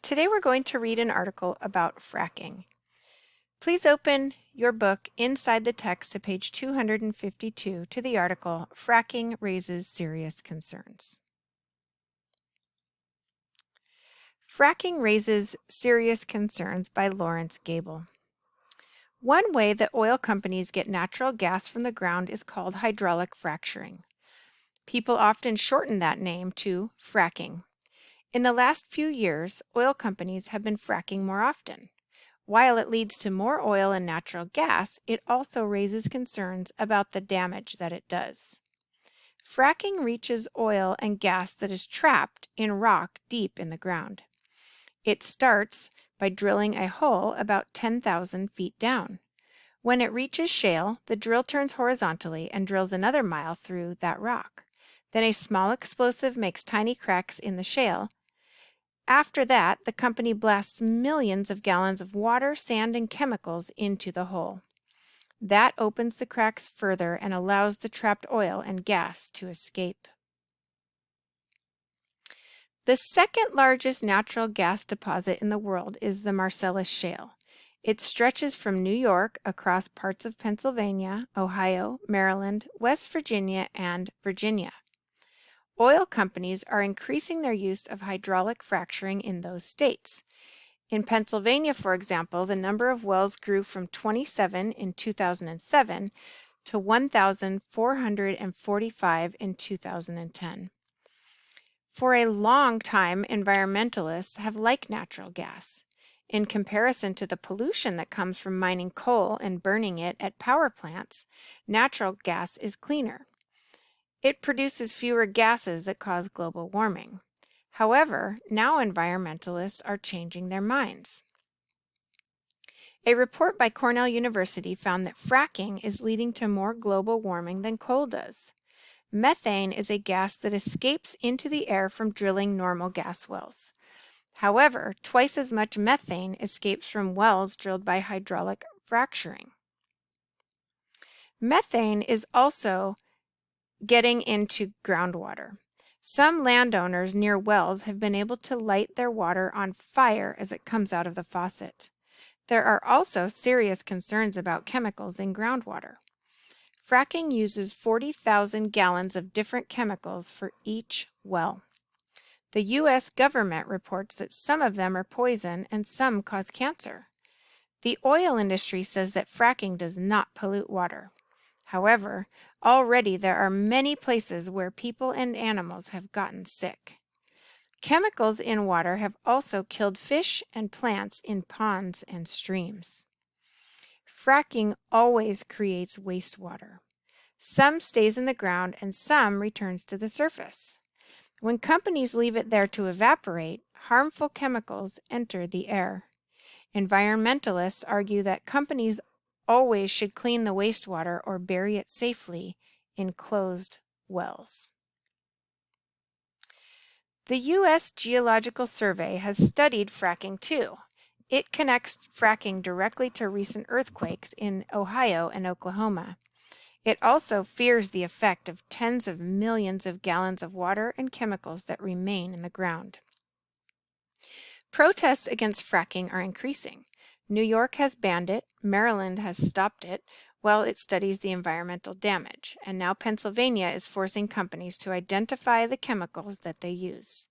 Today we're going to read an article about fracking. Please open your book inside the text to page 252 to the article, Fracking Raises Serious Concerns. Fracking Raises Serious Concerns by Lawrence Gable. One way that oil companies get natural gas from the ground is called hydraulic fracturing. People often shorten that name to fracking. In the last few years, oil companies have been fracking more often. While it leads to more oil and natural gas, it also raises concerns about the damage that it does. Fracking reaches oil and gas that is trapped in rock deep in the ground. It starts by drilling a hole about 10,000 feet down. When it reaches shale, the drill turns horizontally and drills another mile through that rock. Then a small explosive makes tiny cracks in the shale. After that, the company blasts millions of gallons of water, sand, and chemicals into the hole. That opens the cracks further and allows the trapped oil and gas to escape. The second largest natural gas deposit in the world is the Marcellus Shale. It stretches from New York across parts of Pennsylvania, Ohio, Maryland, West Virginia, and Virginia. Oil companies are increasing their use of hydraulic fracturing in those states. In Pennsylvania, for example, the number of wells grew from 27 in 2007 to 1,445 in 2010. For a long time, environmentalists have liked natural gas. In comparison to the pollution that comes from mining coal and burning it at power plants, natural gas is cleaner. It produces fewer gases that cause global warming. However, now environmentalists are changing their minds. A report by Cornell University found that fracking is leading to more global warming than coal does. Methane is a gas that escapes into the air from drilling normal gas wells. However, twice as much methane escapes from wells drilled by hydraulic fracturing. Methane is also getting into groundwater. Some landowners near wells have been able to light their water on fire as it comes out of the faucet. There are also serious concerns about chemicals in groundwater. Fracking uses 40,000 gallons of different chemicals for each well. The U.S. government reports that some of them are poison and some cause cancer. The oil industry says that fracking does not pollute water. However, already there are many places where people and animals have gotten sick. Chemicals in water have also killed fish and plants in ponds and streams. Fracking always creates wastewater. Some stays in the ground and some returns to the surface. When companies leave it there to evaporate, harmful chemicals enter the air. Environmentalists argue that companies always should clean the wastewater or bury it safely in closed wells. The U.S. Geological Survey has studied fracking too. It connects fracking directly to recent earthquakes in Ohio and Oklahoma. It also fears the effect of tens of millions of gallons of water and chemicals that remain in the ground. Protests against fracking are increasing. New York has banned it, Maryland has stopped it while it studies the environmental damage, and now Pennsylvania is forcing companies to identify the chemicals that they use.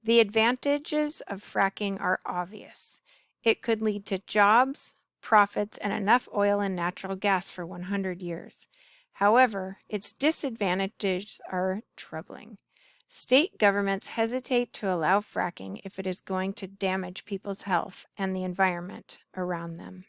The advantages of fracking are obvious. It could lead to jobs, profits, and enough oil and natural gas for 100 years. However, its disadvantages are troubling. State governments hesitate to allow fracking if it is going to damage people's health and the environment around them.